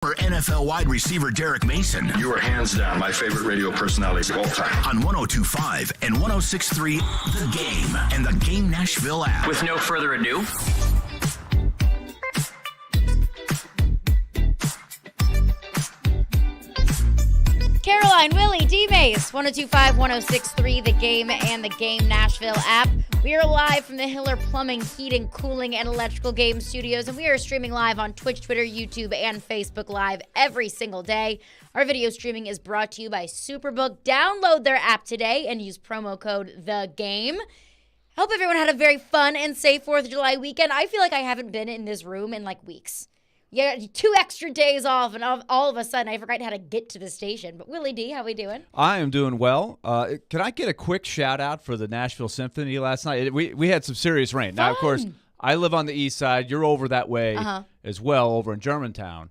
For NFL wide receiver Derek Mason. You are hands down my favorite radio personality of all time. On 102.5 and 106.3 The Game and the Game Nashville app. With no further ado, Caroline, Willy, D-Mase, 102.5, 106.3 The Game and the Game Nashville app. We are live from the Hiller Plumbing, Heating, Cooling, and Electrical Game Studios, and we are streaming live on Twitch, Twitter, YouTube, and Facebook Live every single day. Our video streaming is brought to you by Superbook. Download their app today and use promo code THEGAME. Hope everyone had a very fun and safe 4th of July weekend. I feel like I haven't been in this room in like weeks. Yeah, 2 extra days off, and all of a sudden I forgot how to get to the station. But Willy D, how we doing? I am doing well. Can I get a quick shout out for the Nashville Symphony last night? We had some serious rain. Now, of course, I live on the east side. You're over that way as well, over in Germantown.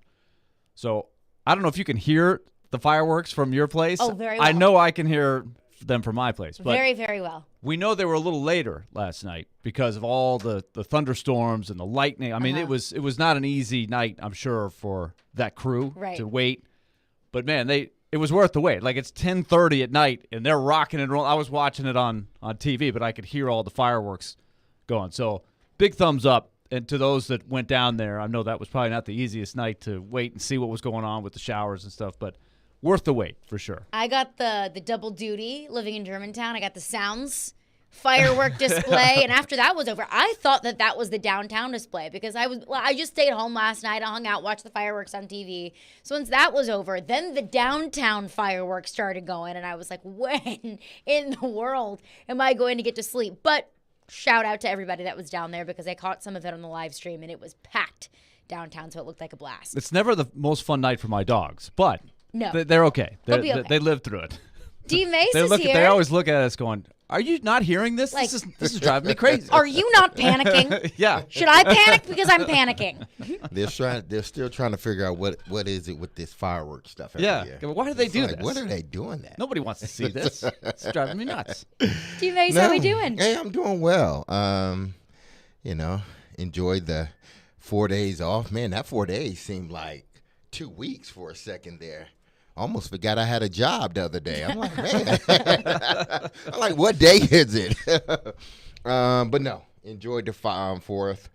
So I don't know if you can hear the fireworks from your place. Oh, very well. I know I can hear them from my place. But very, very well. We know they were a little later last night because of all the thunderstorms and the lightning. I mean, it was not an easy night, I'm sure, for that crew to wait. But, man, it was worth the wait. Like, it's 10:30 at night, and they're rocking and rolling. I was watching it on TV, but I could hear all the fireworks going. So, big thumbs up. And to those that went down there, I know that was probably not the easiest night to wait and see what was going on with the showers and stuff, but worth the wait, for sure. I got the double duty living in Germantown. I got the sounds firework display, and after that was over, I thought that was the downtown display because I just stayed home last night. I hung out, watched the fireworks on TV. So once that was over, then the downtown fireworks started going, and I was like, when in the world am I going to get to sleep? But shout out to everybody that was down there because I caught some of it on the live stream, and it was packed downtown, so it looked like a blast. It's never the most fun night for my dogs, but no, they're okay. They'll be okay. They lived through it. D-Mase is here. They always look at us going, are you not hearing this? Like, this is driving me crazy. Are you not panicking? Yeah. Should I panic because I'm panicking? They're still trying to figure out what is it with this fireworks stuff every year. Why do they do this? When are they doing that? Nobody wants to see this. It's driving me nuts. D-Mase, how we doing? Hey, I'm doing well. Enjoyed the 4 days off. Man, that 4 days seemed like 2 weeks for a second there. Almost forgot I had a job the other day. I'm like, man. I'm like, what day is it? But no, enjoyed the 4th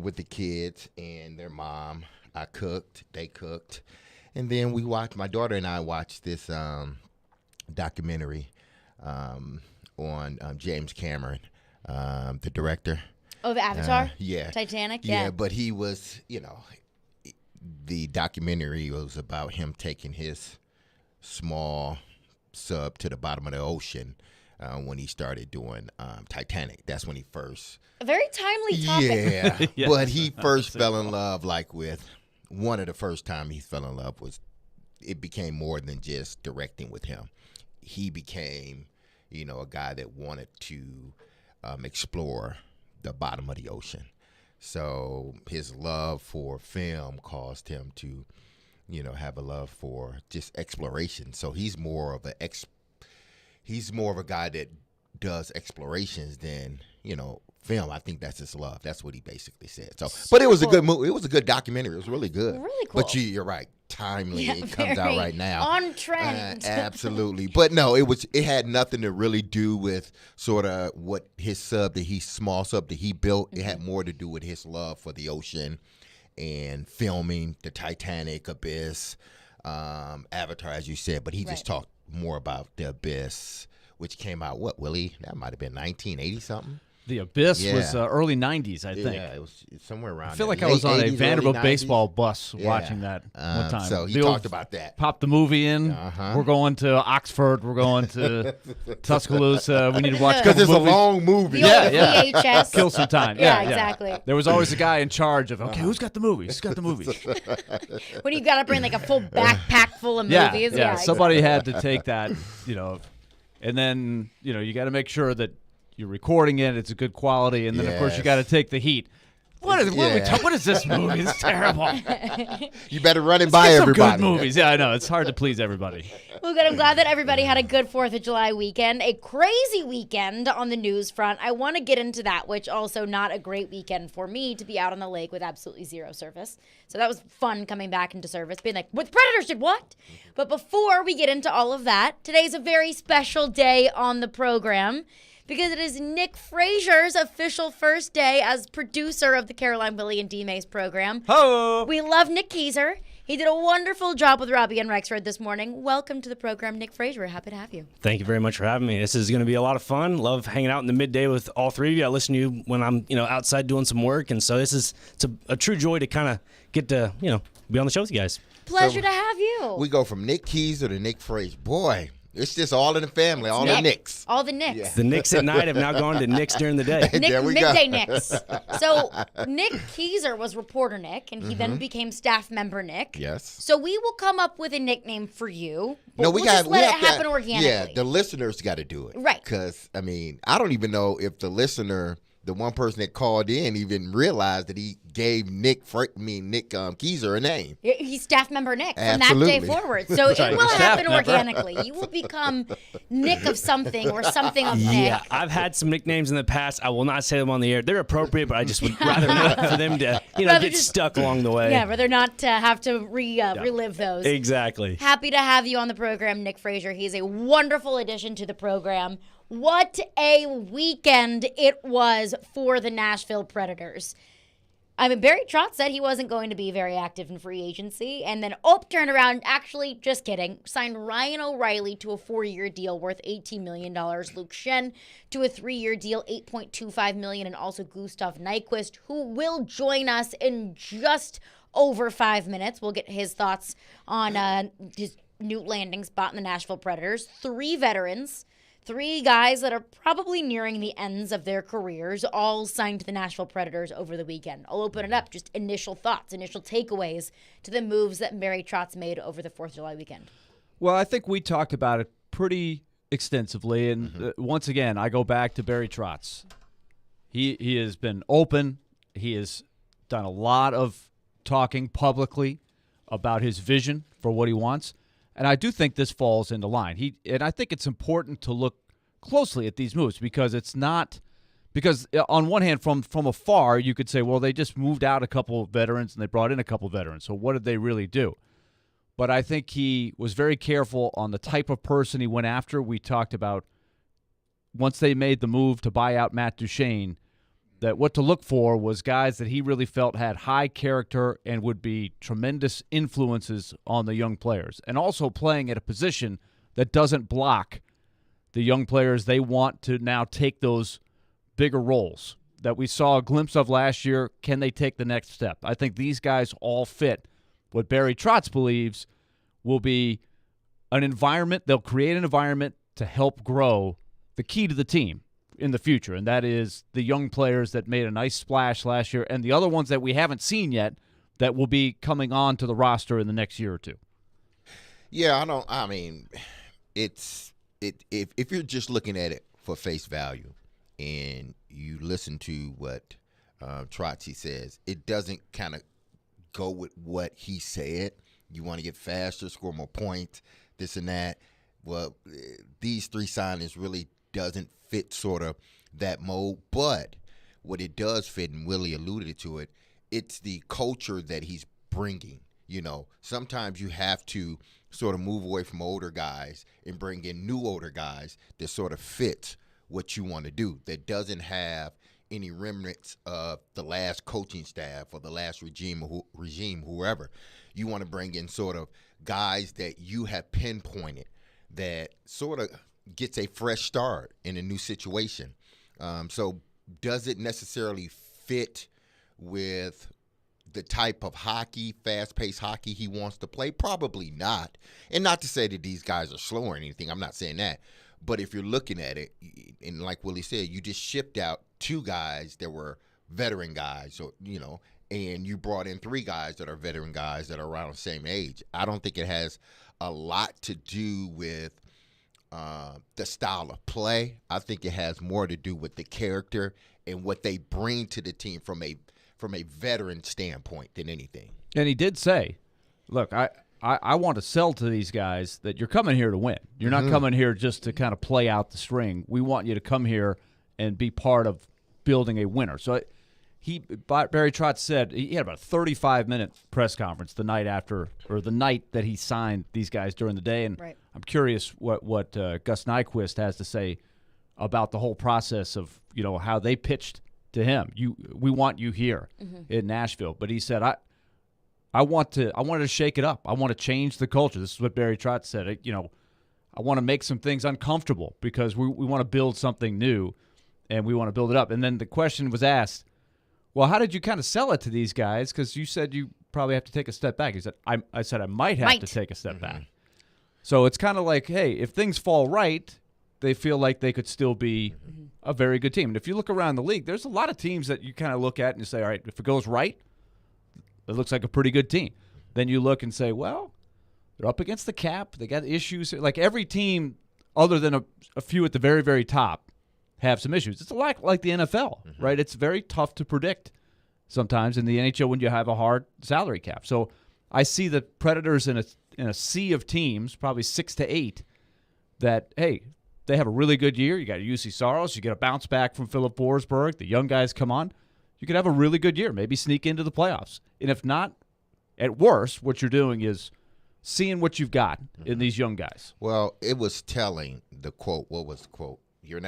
with the kids and their mom. I cooked. They cooked. And then my daughter and I watched this documentary on James Cameron, the director. Oh, the Avatar? Yeah. Titanic? Yeah, but he was, the documentary was about him taking his small sub to the bottom of the ocean when he started doing Titanic. That's when he first. A very timely topic. Yeah, but he first fell in love with one of the first time he fell in love was it became more than just directing with him. He became, a guy that wanted to explore the bottom of the ocean. So his love for film caused him to, have a love for just exploration. So he's more of a guy that does explorations than, film. I think that's his love. That's what he basically said. So, but it was a good movie. It was a good documentary. It was really good. Really cool. But you're right. Timely. It comes out right now. On trend. Absolutely. But no, it had nothing to really do with sort of what his small sub that he built. Mm-hmm. It had more to do with his love for the ocean and filming the Titanic, Abyss, Avatar, as you said. But he just talked more about the Abyss, which came out, Willie? That might have been 1980-something. The Abyss was early 90s, I think. Yeah, it was somewhere around I feel like I was on a Vanderbilt baseball bus watching that one time. So he talked about that. Pop the movie in. We're going to Oxford. We're going to Tuscaloosa. We need to watch because it's a long movie. VHS. Kill some time. Yeah, exactly. There was always a guy in charge of, who's got the movies? Who's got the movies? When you got to bring like a full backpack full of movies. Yeah, somebody had to take that, and then, you got to make sure that you're recording it, it's a good quality, and then, of course, you got to take the heat. What is this movie? It's terrible. You better run it by Some everybody. good movies. Yeah, I know. It's hard to please everybody. Well, good. I'm glad that everybody had a good 4th of July weekend. A crazy weekend on the news front. I want to get into that, which also not a great weekend for me to be out on the lake with absolutely zero service. So that was fun coming back into service, being like, what, the Predators did what? But before we get into all of that, today's a very special day on the program, because it is Nick Frazier's official first day as producer of the Caroline, Willy, and D-Mase program. Hello. We love Nick Keyser. He did a wonderful job with Robbie and Rexford this morning. Welcome to the program, Nick Frazier. Happy to have you. Thank you very much for having me. This is going to be a lot of fun. Love hanging out in the midday with all three of you. I listen to you when I'm, outside doing some work, and so it's a true joy to kind of get to, be on the show with you guys. Pleasure to have you. We go from Nick Keyser to Nick Frazier. Boy, it's just all in the family, all Nick. the Nicks. All the Knicks. Yeah. The Knicks at night have now gone to Knicks during the day. There we Midday go. Knicks. So Nick Keyser was reporter Nick, and he then became staff member Nick. Yes. So we will come up with a nickname for you. But No, we'll just let it happen organically. Yeah, the listeners got to do it. Right. Because, I don't even know if the listener, the one person that called in, even realized that he gave Nick Keyser a name. He's staff member Nick from Absolutely. that day forward. So it right, will staff happen member. organically. You will become Nick of something or something of Nick. Yeah, I've had some nicknames in the past. I will not say them on the air. They're appropriate, but I just would rather not for them to, Rather get just- stuck along the way. Yeah, rather not have to relive those. Exactly. Happy to have you on the program, Nick Frazier. He's a wonderful addition to the program. What a weekend it was for the Nashville Predators. Barry Trotz said he wasn't going to be very active in free agency, and then turned around, actually, just kidding, signed Ryan O'Reilly to a 4-year deal worth $18 million, Luke Shen to a 3-year deal, $8.25 million, and also Gustav Nyquist, who will join us in just over 5 minutes. We'll get his thoughts on his new landing spot in the Nashville Predators. 3 veterans. 3 guys that are probably nearing the ends of their careers, all signed to the Nashville Predators over the weekend. I'll open it up, just initial thoughts, initial takeaways to the moves that Barry Trotz made over the 4th of July weekend. Well, I think we talked about it pretty extensively, and once again, I go back to Barry Trotz. He has been open. He has done a lot of talking publicly about his vision for what he wants. And I do think this falls into line. And I think it's important to look closely at these moves because on one hand, from afar, you could say, well, they just moved out a couple of veterans and they brought in a couple of veterans. So what did they really do? But I think he was very careful on the type of person he went after. We talked about once they made the move to buy out Matt Duchene, that what to look for was guys that he really felt had high character and would be tremendous influences on the young players, and also playing at a position that doesn't block the young players they want to now take those bigger roles that we saw a glimpse of last year. Can they take the next step? I think these guys all fit what Barry Trotz believes will be an environment. They'll create an environment to help grow the key to the team in the future, and that is the young players that made a nice splash last year and the other ones that we haven't seen yet that will be coming on to the roster in the next year or two. Yeah, if you're just looking at it for face value and you listen to what Trotz says, it doesn't kind of go with what he said. You want to get faster, score more points, this and that. Well, these 3 signings really doesn't fit sort of that mold, but what it does fit, and Willie alluded to it, it's the culture that he's bringing. Sometimes you have to sort of move away from older guys and bring in new older guys that sort of fit what you want to do, that doesn't have any remnants of the last coaching staff or the last regime, whoever. You want to bring in sort of guys that you have pinpointed that sort of gets a fresh start in a new situation. So does it necessarily fit with the type of hockey, fast-paced hockey he wants to play? Probably not. And not to say that these guys are slow or anything. I'm not saying that. But if you're looking at it, and like Willie said, you just shipped out 2 guys that were veteran guys, and you brought in 3 guys that are veteran guys that are around the same age. I don't think it has a lot to do with the style of play. I think it has more to do with the character and what they bring to the team from from a veteran standpoint than anything. And he did say, look, I want to sell to these guys that you're coming here to win. You're not coming here just to kind of play out the string. We want you to come here and be part of building a winner. So Barry Trotz said he had about a 35-minute press conference the night after, or the night that he signed these guys during the day. And I'm curious what Gus Nyquist has to say about the whole process of, how they pitched to him. We want you here in Nashville. But he said, I wanted to shake it up. I want to change the culture. This is what Barry Trotz said. I want to make some things uncomfortable because we want to build something new, and we want to build it up. And then the question was asked, well, how did you kind of sell it to these guys? Because you said you probably have to take a step back. He said, I said I might have to take a step back. So it's kind of like, hey, if things fall right, they feel like they could still be a very good team. And if you look around the league, there's a lot of teams that you kind of look at and you say, all right, if it goes right, it looks like a pretty good team. Then you look and say, well, they're up against the cap. They got issues. Like every team, other than a few at the very, very top, have some issues. It's a lot like the NFL, right? It's very tough to predict sometimes in the NHL when you have a hard salary cap. So I see the Predators in a sea of teams, probably 6 to 8, that, hey, they have a really good year. You got UC Saros. You get a bounce back from Philip Forsberg. The young guys come on. You could have a really good year, maybe sneak into the playoffs. And if not, at worst, what you're doing is seeing what you've got in these young guys. Well, it was telling, the quote, what was the quote? You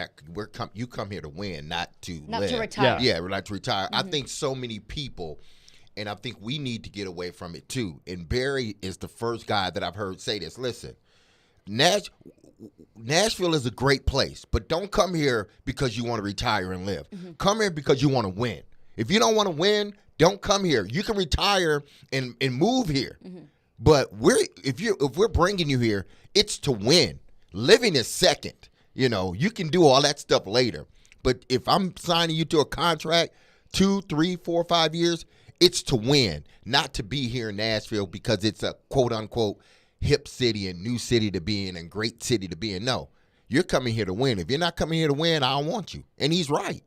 come here to win, not to retire. Yeah, not to retire. I think so many people, and I think we need to get away from it too. And Barry is the first guy that I've heard say this. Listen, Nashville is a great place, but don't come here because you want to retire and live. Come here because you want to win. If you don't want to win, don't come here. You can retire and move here. But if we're bringing you here, it's to win. Living is second. You can do all that stuff later. But if I'm signing you to a contract 2, 3, 4, 5 years, it's to win, not to be here in Nashville because it's a quote-unquote hip city and new city to be in and great city to be in. No, you're coming here to win. If you're not coming here to win, I don't want you. And he's right.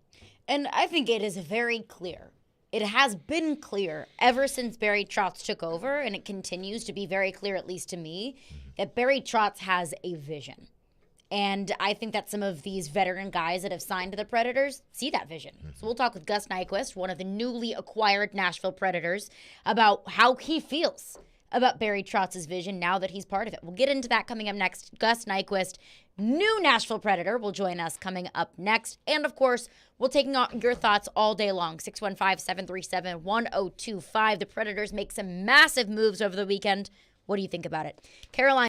And I think it is very clear. It has been clear ever since Barry Trotz took over, and it continues to be very clear, at least to me, that Barry Trotz has a vision. And I think that some of these veteran guys that have signed to the Predators see that vision. So we'll talk with Gus Nyquist, one of the newly acquired Nashville Predators, about how he feels about Barry Trotz's vision now that he's part of it. We'll get into that coming up next. Gus Nyquist, new Nashville Predator, will join us coming up next. And, of course, we'll take your thoughts all day long. 615-737-1025. The Predators make some massive moves over the weekend. What do you think about it? Caroline.